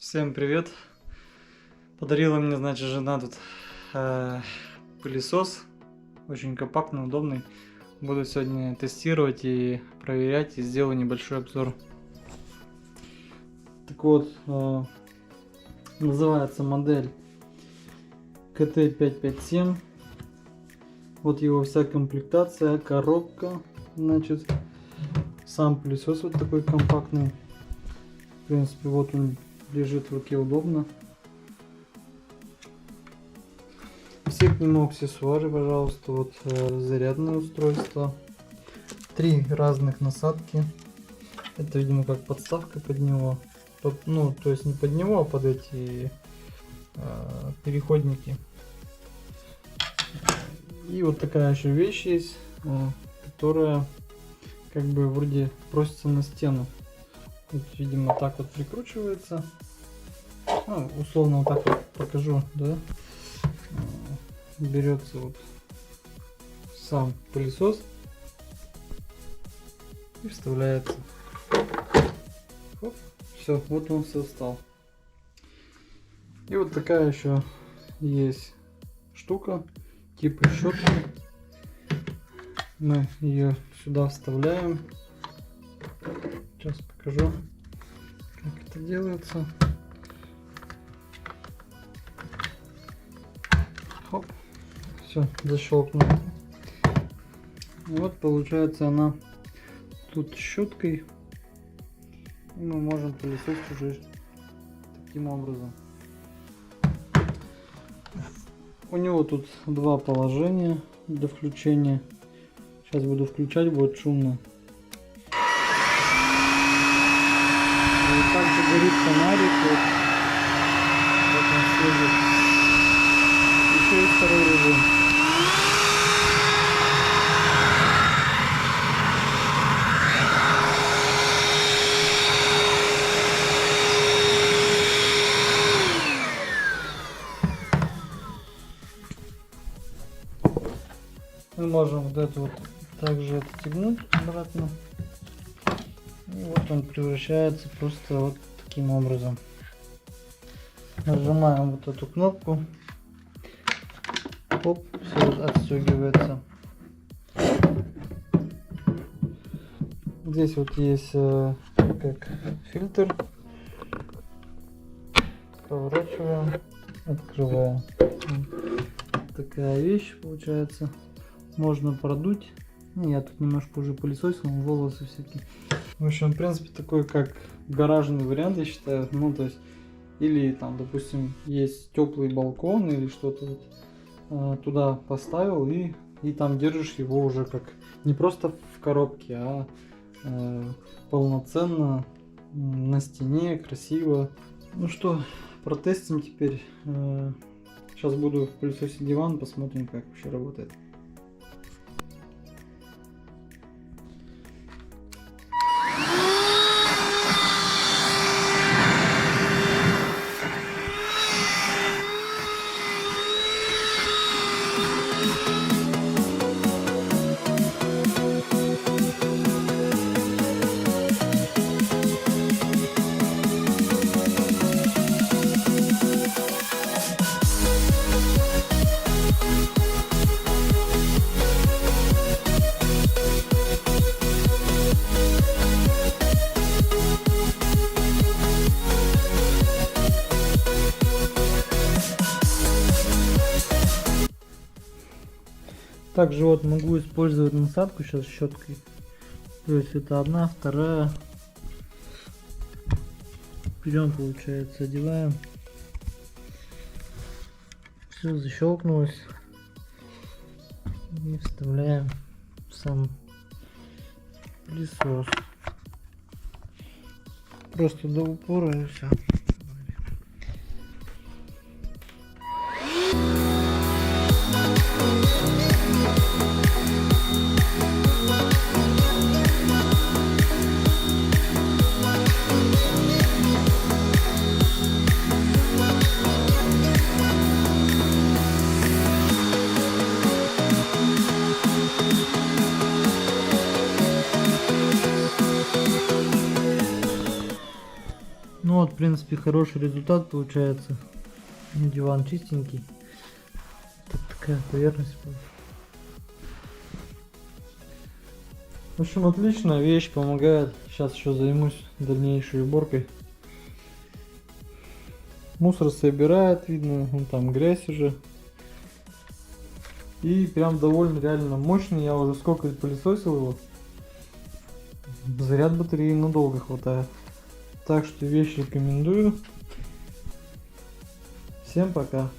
Всем привет! Подарила мне, значит, жена тут пылесос. Очень компактный, удобный. Буду сегодня тестировать и проверять, и сделаю небольшой обзор. Так вот, называется модель КТ557. Вот его вся комплектация, коробка, значит, сам пылесос вот такой компактный. В принципе, вот он лежит в руке удобно. Все к нему аксессуары, пожалуйста. Вот зарядное устройство. 3 разных насадки. Это, видимо, как подставка под него. Ну, то есть не под него, а под эти переходники. И вот такая еще вещь есть, которая как бы вроде просится на стену. Вот, видимо, так вот прикручивается. Ну, условно вот так вот покажу, да. Берется вот сам пылесос и вставляется. Оп, все, вот он все встал. И вот такая еще есть штука, типа щетки. Мы ее сюда вставляем. Сейчас покажу, как это делается. Хоп, все, защелкнул. Вот получается она тут щеткой. И мы можем пылесосить уже таким образом. У него тут 2 положения для включения. Сейчас буду включать, будет шумно. Также горит фонарик, вот он светит. Еще и второй режим. Мы можем вот это вот также отстегнуть обратно. И вот он превращается просто вот таким образом. Нажимаем вот эту кнопку. Оп, все отстегивается. Здесь вот есть как фильтр. Поворачиваем, открываем. Такая вещь получается. Можно продуть. Я тут немножко уже пылесосил, волосы всякие. В общем, в принципе, такой как гаражный вариант, я считаю. Ну, то есть, или там, допустим, есть теплый балкон или что-то вот, туда поставил и там держишь его уже как не просто в коробке, а полноценно на стене, красиво. Ну что, протестим теперь. Сейчас буду пылесосить диван, посмотрим, как вообще работает. Также вот могу использовать насадку сейчас щеткой. То есть это одна, вторая. Берем, получается, одеваем. Все защелкнулось. И вставляем в сам пылесос. Просто до упора и все. принципе, хороший результат получается. Диван чистенький. Тут такая поверхность. В общем, отличная вещь, помогает. Сейчас еще займусь дальнейшей уборкой. Мусор собирает, видно, вон там грязь уже. И прям довольно реально мощный. Я уже сколько пылесосил его. Заряд батареи надолго хватает. Так что вещь рекомендую. Всем пока.